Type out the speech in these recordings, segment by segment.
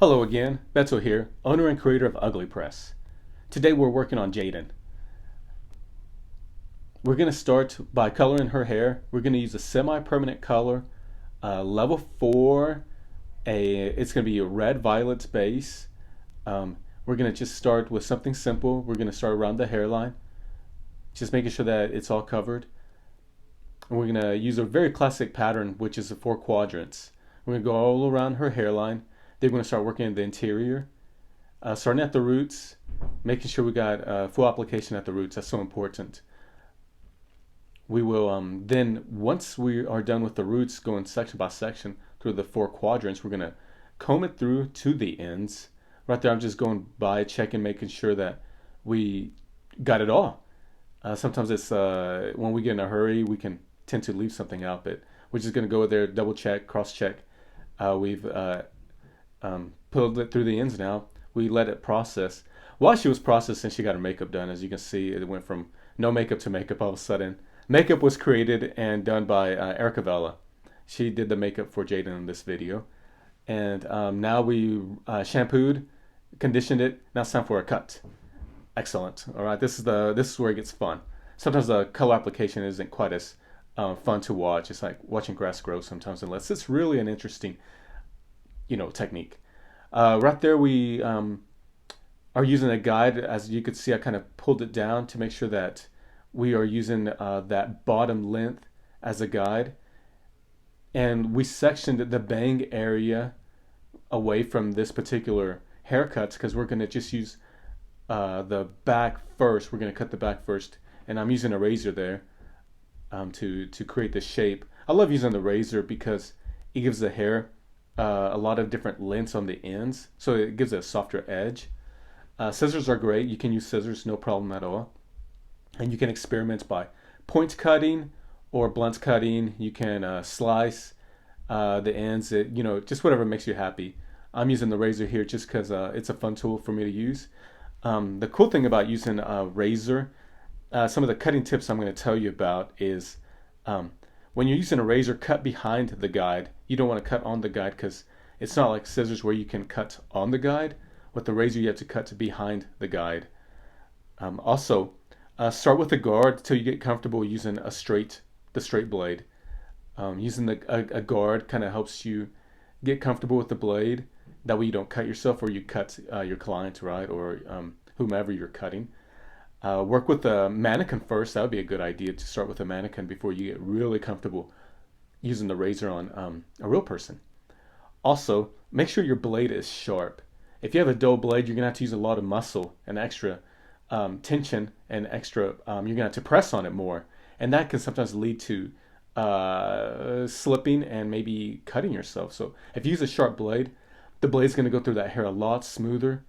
Hello again, Beto here, owner and creator of Uglypress. Today we're working on Jaidyn. We're going to start by coloring her hair. We're going to use a semi-permanent color, level 4, it's going to be a red-violet base. We're going to just start with something simple. We're going to start around the hairline, just making sure that it's all covered. And we're going to use a very classic pattern, which is the 4 quadrants. We're going to go all around her hairline. Then we're going to start working in the interior. Starting at the roots, making sure we got full application at the roots. That's so important. We will then, once we are done with the roots, going section by section through the 4 quadrants, we're going to comb it through to the ends. Right there, I'm just going by, checking, making sure that we got it all. Sometimes it's when we get in a hurry, we can tend to leave something out, but we're just going to go there, double check, cross check. We've pulled it through the ends now. We let it process. While she was processing, she got her makeup done. As you can see, it went from no makeup to makeup all of a sudden. Makeup was created and done by Erika Vela. She did the makeup for Jaidyn in this video. And now we shampooed, conditioned it. Now it's time for a cut. Excellent. All right, this is where it gets fun. Sometimes the color application isn't quite as fun to watch. It's like watching grass grow sometimes, unless it's really an interesting, technique. Right there, we are using a guide. As you could see, I kind of pulled it down to make sure that we are using that bottom length as a guide. And we sectioned the bang area away from this particular haircuts because we're going to just use the back first. We're going to cut the back first. And I'm using a razor there to create the shape. I love using the razor because it gives the hair a lot of different lengths on the ends, so it gives it a softer edge. Scissors are great. You can use scissors, no problem at all. And you can experiment by point cutting or blunt cutting. You can slice the ends, just whatever makes you happy. I'm using the razor here just because it's a fun tool for me to use. The cool thing about using a razor, some of the cutting tips I'm going to tell you about is when you're using a razor, cut behind the guide. You don't want to cut on the guide because it's not like scissors where you can cut on the guide. With the razor, you have to cut to behind the guide. Also, start with the guard until you get comfortable using the straight blade. Using a guard kind of helps you get comfortable with the blade. That way you don't cut yourself or you cut your client, right, or whomever you're cutting. Work with a mannequin first. That would be a good idea to start with a mannequin before you get really comfortable using the razor on a real person. Also, make sure your blade is sharp. If you have a dull blade, you're going to have to use a lot of muscle and extra tension and extra, you're going to have to press on it more. And that can sometimes lead to slipping and maybe cutting yourself. So if you use a sharp blade, the blade's going to go through that hair a lot smoother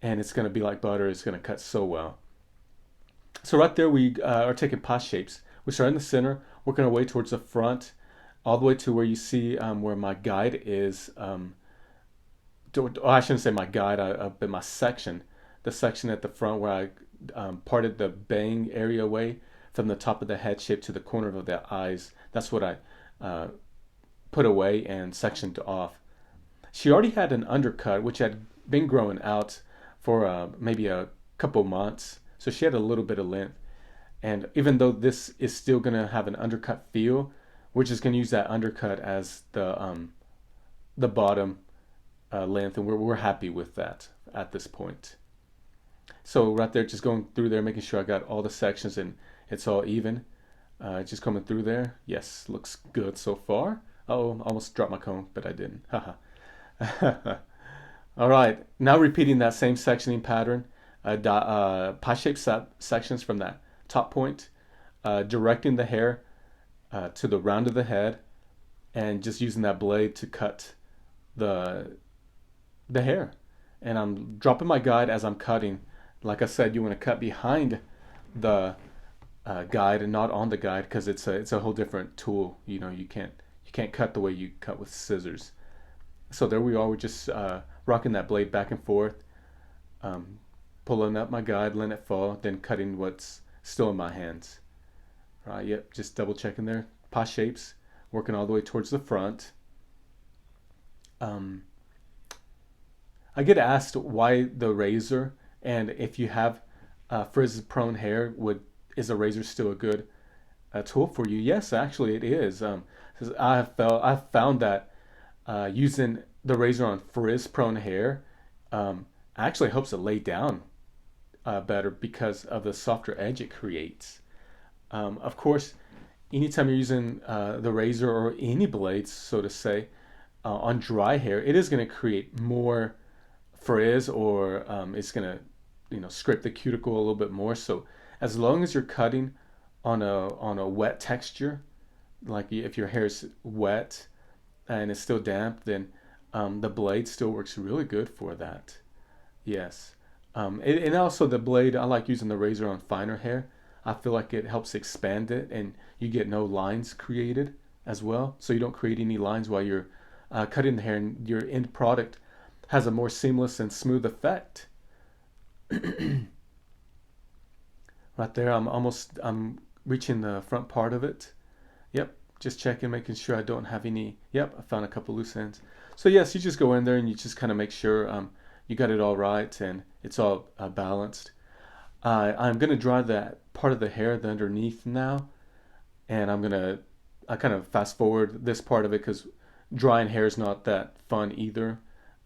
and it's going to be like butter. It's going to cut so well. So right there we are taking pas shapes. We start in the center, working our way towards the front, all the way to where you see where my guide is. I shouldn't say my guide, but my section. The section at the front where I parted the bang area away from the top of the head shape to the corner of the eyes. That's what I put away and sectioned off. She already had an undercut, which had been growing out for maybe a couple months. So she had a little bit of length. And even though this is still going to have an undercut feel, we're just going to use that undercut as the bottom length. And we're happy with that at this point. So right there, just going through there, making sure I got all the sections and it's all even. Just coming through there. Yes, looks good so far. Oh, almost dropped my comb, but I didn't. Haha. All right, now repeating that same sectioning pattern. Pie-shaped sections from that top point, directing the hair to the round of the head, and just using that blade to cut the hair. And I'm dropping my guide as I'm cutting. Like I said, you want to cut behind the guide and not on the guide because it's a whole different tool. You can't cut the way you cut with scissors. So there we are. We're just rocking that blade back and forth. Pulling up my guide, letting it fall, then cutting what's still in my hands. Right, yep, just double checking there. Pas shapes, working all the way towards the front. I get asked why the razor, and if you have frizz-prone hair, would is a razor still a good tool for you? Yes, actually it is. 'Cause I've found that using the razor on frizz-prone hair actually helps it lay down better because of the softer edge it creates. Of course, anytime you're using the razor or any blades, so to say, on dry hair, it is going to create more frizz, or it's going to, scrape the cuticle a little bit more. So as long as you're cutting on a wet texture, like if your hair is wet and it's still damp, then the blade still works really good for that. Yes. And also the blade, I like using the razor on finer hair. I feel like it helps expand it and you get no lines created as well. So you don't create any lines while you're cutting the hair, and your end product has a more seamless and smooth effect. Right there, I'm reaching the front part of it. Yep, just checking, making sure I don't have any. Yep, I found a couple loose ends. So yes, you just go in there and you just kind of make sure you got it all right and it's all balanced. I'm gonna dry that part of the hair, the underneath now, and I kind of fast forward this part of it because drying hair is not that fun either,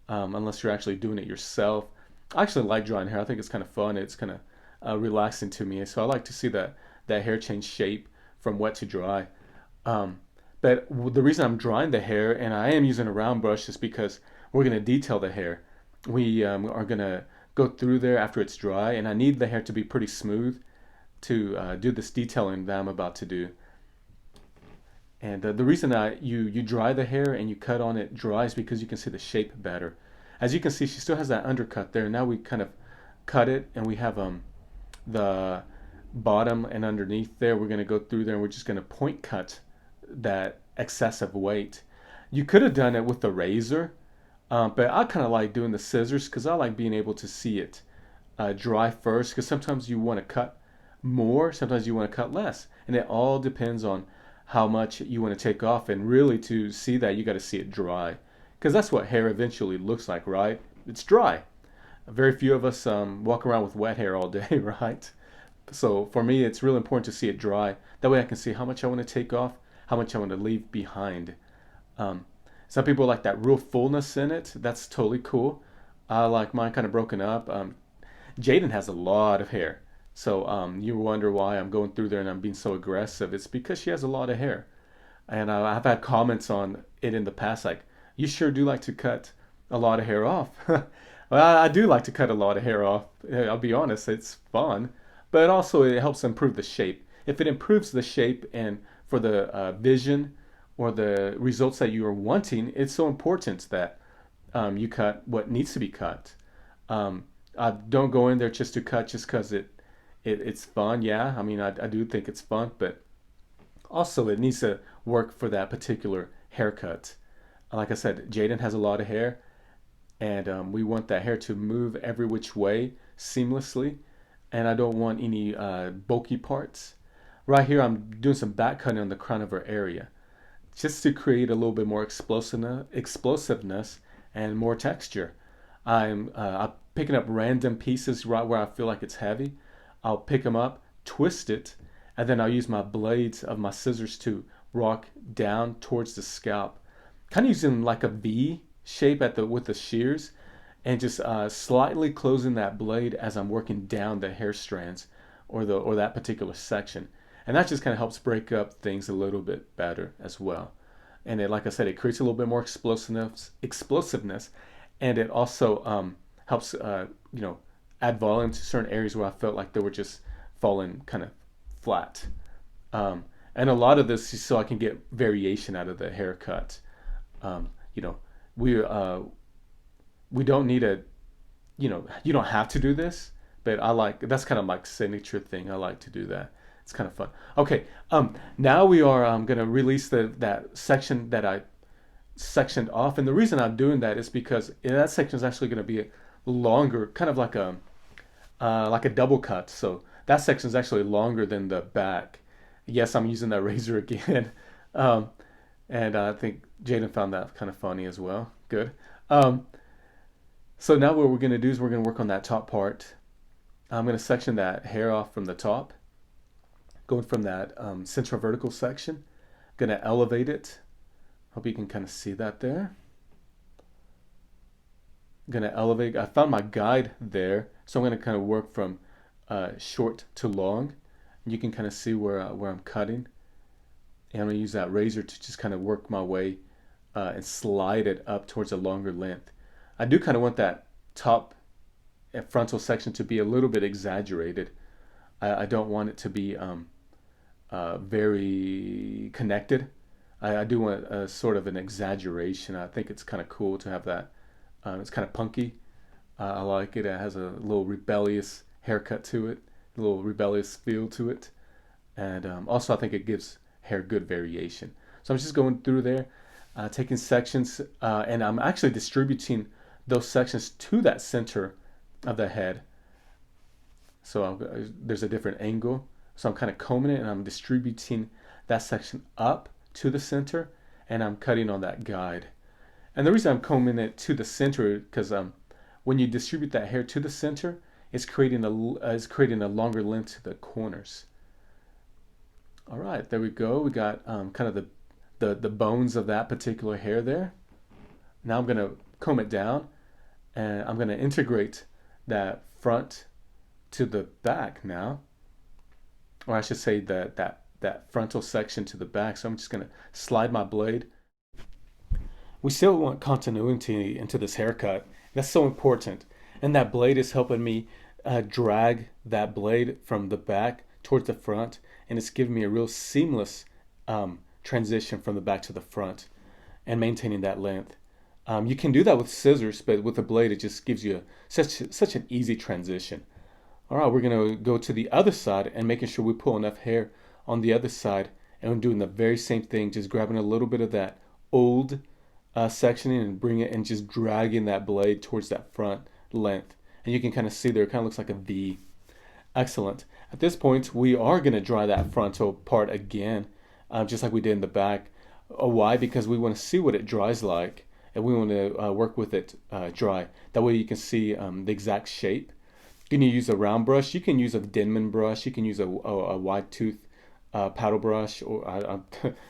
unless you're actually doing it yourself. I actually like drying hair. I think it's kind of fun. It's kind of relaxing to me. So I like to see that hair change shape from wet to dry. Um, but the reason I'm drying the hair and I am using a round brush is because we're going to detail the hair. We are going to go through there after it's dry, and I need the hair to be pretty smooth to do this detailing that I'm about to do. And the reason you dry the hair and you cut on it dry is because you can see the shape better. As you can see, she still has that undercut there. Now we kind of cut it, and we have the bottom and underneath there. We're going to go through there, and we're just going to point cut that excessive weight. You could have done it with the razor, but I kind of like doing the scissors because I like being able to see it dry first. Because sometimes you want to cut more, sometimes you want to cut less, and it all depends on how much you want to take off. And really, to see that, you got to see it dry, because that's what hair eventually looks like, right? It's dry. Very few of us walk around with wet hair all day, right? So for me, it's really important to see it dry. That way I can see how much I want to take off, how much I want to leave behind. Um, some people like that real fullness in it. That's totally cool. I like mine kind of broken up. Jaidyn has a lot of hair. So you wonder why I'm going through there and I'm being so aggressive. It's because she has a lot of hair. And I've had comments on it in the past like, you sure do like to cut a lot of hair off. Well, I do like to cut a lot of hair off. I'll be honest, it's fun. But also it helps improve the shape. If it improves the shape and for the vision or the results that you are wanting, it's so important that you cut what needs to be cut. Um, I don't go in there just to cut just because it's fun. Yeah, I mean, I do think it's fun, but also it needs to work for that particular haircut. Like I said, Jaidyn has a lot of hair, and we want that hair to move every which way seamlessly, and I don't want any bulky parts. Right here, I'm doing some back cutting on the crown of her area, just to create a little bit more explosiveness and more texture. I'm picking up random pieces right where I feel like it's heavy. I'll pick them up, twist it, and then I'll use my blades of my scissors to rock down towards the scalp, kind of using like a V shape at the with the shears, and just slightly closing that blade as I'm working down the hair strands or that particular section, and that just kind of helps break up things a little bit better as well. And it, like I said, it creates a little bit more explosiveness, and it also helps add volume to certain areas where I felt like they were just falling kind of flat. And a lot of this is so I can get variation out of the haircut. Um, you know, we we don't need a you don't have to do this, but I like that's kind of my signature thing. I like to do that. It's kind of fun. Okay, now we are gonna release that section that I sectioned off, and the reason I'm doing that is because that section is actually gonna be longer, kind of like a double cut. So that section is actually longer than the back. Yes, I'm using that razor again. Um, and I think Jaidyn found that kind of funny as well. Good. Um, So now what we're going to do is we're going to work on that top part. I'm going to section that hair off from the top, going from that central vertical section. Going to elevate it. Hope you can kind of see that there. Going to elevate. I found my guide there, so I'm going to kind of work from short to long. You can kind of see where I'm cutting. And I'm going to use that razor to just kind of work my way and slide it up towards a longer length. I do kind of want that top frontal section to be a little bit exaggerated. I don't want it to be very connected. I do want a sort of an exaggeration. I think it's kind of cool to have that. It's kind of punky. I like it. It has a little rebellious haircut to it, a little rebellious feel to it. And also I think it gives hair good variation. So I'm just going through there, taking sections, and I'm actually distributing those sections to that center of the head. So there's a different angle. So I'm kind of combing it and I'm distributing that section up to the center, and I'm cutting on that guide. And the reason I'm combing it to the center because when you distribute that hair to the center, it's creating a longer length to the corners. All right, there we go. We got kind of the bones of that particular hair there. Now I'm going to comb it down, and I'm going to integrate that front to the back now, or I should say that frontal section to the back. So I'm just going to slide my blade. We still want continuity into this haircut. That's so important. And that blade is helping me drag that blade from the back towards the front, and it's giving me a real seamless transition from the back to the front and maintaining that length. You can do that with scissors, but with a blade, it just gives you such an easy transition. All right, we're going to go to the other side and making sure we pull enough hair on the other side, and we're doing the very same thing, just grabbing a little bit of that old sectioning and bring it and just dragging that blade towards that front length. And you can kind of see there, it kind of looks like a V. Excellent. At this point, we are going to dry that frontal part again, just like we did in the back. Why? Because we want to see what it dries like, and we want to work with it dry. That way you can see the exact shape. You can use a round brush. You can use a Denman brush. You can use a wide tooth paddle brush, or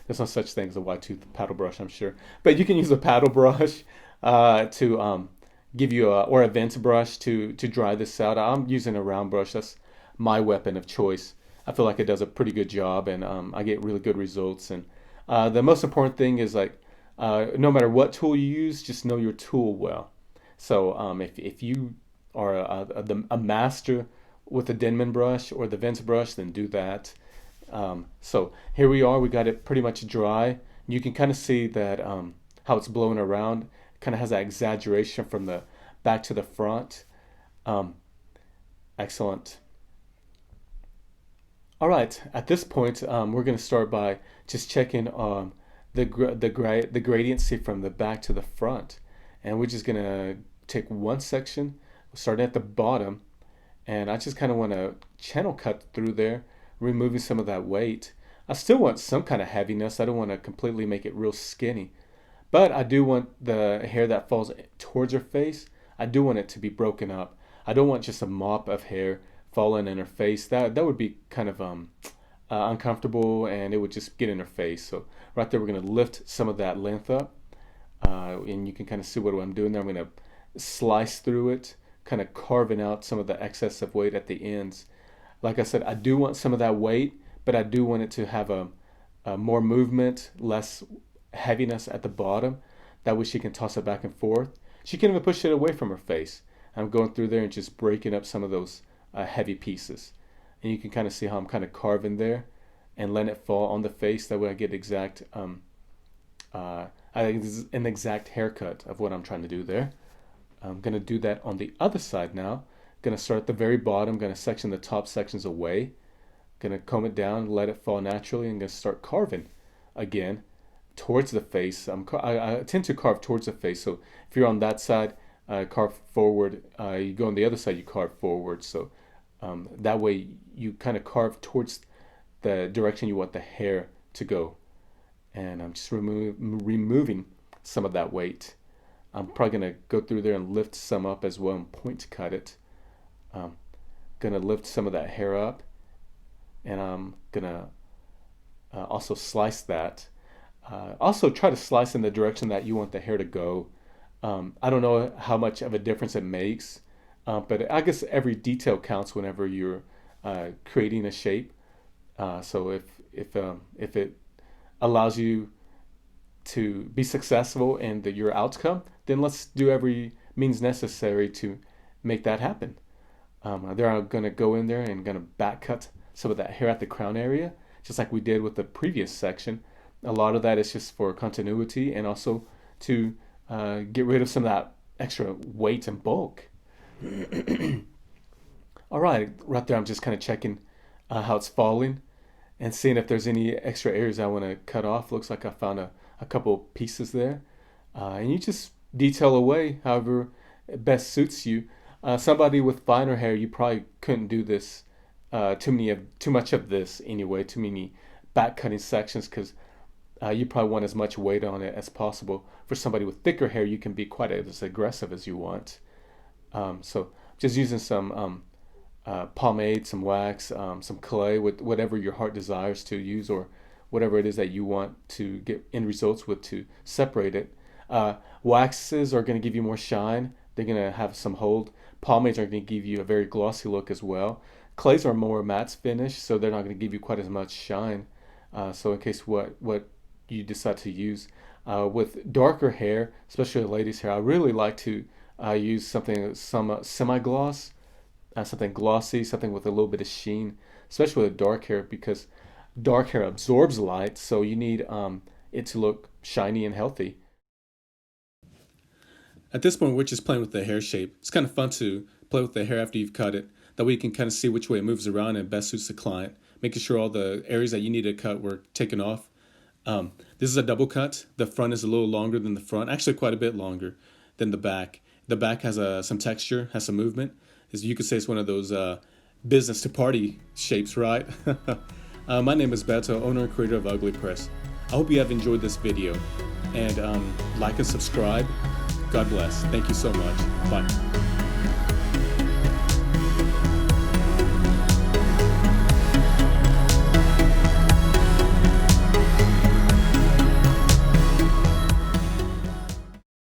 there's no such thing as a wide tooth paddle brush, I'm sure. But you can use a paddle brush to give you or a vent brush to dry this out. I'm using a round brush. That's my weapon of choice. I feel like it does a pretty good job, and I get really good results. And the most important thing is like no matter what tool you use, just know your tool well. So if you are a master with a Denman brush or the vent brush, then do that. So here we are. We got it pretty much dry. You can kind of see that how it's blowing around. Kind of has that exaggeration from the back to the front. Excellent. All right, at this point, we're going to start by just checking the gradiency from the back to the front. And we're just going to take one section, starting at the bottom, and I just kind of want to channel cut through there, removing some of that weight. I still want some kind of heaviness. I don't want to completely make it real skinny. But I do want the hair that falls towards her face, I do want it to be broken up. I don't want just a mop of hair falling in her face. That would be kind of uncomfortable, and it would just get in her face. So right there, we're going to lift some of that length up. And you can kind of see what I'm doing there. I'm going to slice through it, kind of carving out some of the excess of weight at the ends. Like I said, I do want some of that weight, but I do want it to have a more movement, less heaviness at the bottom. That way she can toss it back and forth. She can even push it away from her face. I'm going through there and just breaking up some of those heavy pieces. And you can kind of see how I'm kind of carving there and letting it fall on the face. That way I get exact, I think this is an exact haircut of what I'm trying to do there. I'm going to do that on the other side now. Going to start at the very bottom, going to section the top sections away. Going to comb it down, let it fall naturally, and going to start carving again towards the face. I tend to carve towards the face, so if you're on that side, carve forward. You go on the other side, you carve forward. So that way you kind of carve towards the direction you want the hair to go. And I'm just removing some of that weight. I'm probably going to go through there and lift some up as well and point cut it. Going to lift some of that hair up, and I'm going to also slice that. Also try to slice in the direction that you want the hair to go. I don't know how much of a difference it makes, but I guess every detail counts whenever you're creating a shape. So if it allows you to be successful in your outcome, then let's do every means necessary to make that happen. There I'm going to go in there and going to back cut some of that hair at the crown area, just like we did with the previous section. A lot of that is just for continuity and also to get rid of some of that extra weight and bulk. All right there I'm just kind of checking how it's falling and seeing if there's any extra areas I want to cut off. Looks like I found a couple pieces there. And you just detail away however it best suits you. Somebody with finer hair, you probably couldn't do this, too much of this anyway, too many back cutting sections, because you probably want as much weight on it as possible. For somebody with thicker hair, you can be quite as aggressive as you want. So just using some pomade, some wax, some clay, with whatever your heart desires to use, or whatever it is that you want to get end results with to separate it. Waxes are going to give you more shine. They're going to have some hold. Pomades are going to give you a very glossy look as well. Clays are more matte finish, so they're not going to give you quite as much shine. So in case what you decide to use. With darker hair, especially ladies' hair, I really like to use some semi-gloss, something glossy, something with a little bit of sheen, especially with dark hair, because dark hair absorbs light, so you need it to look shiny and healthy. At this point, we're just playing with the hair shape. It's kind of fun to play with the hair after you've cut it. That way you can kind of see which way it moves around and best suits the client, making sure all the areas that you need to cut were taken off. This is a double cut. The front is a little longer than the front, actually quite a bit longer than the back. The back has some texture, has some movement. As you could say, it's one of those business to party shapes, right? My name is Beto, owner and creator of Uglypress. I hope you have enjoyed this video, and like and subscribe. God bless. Thank you so much. Bye.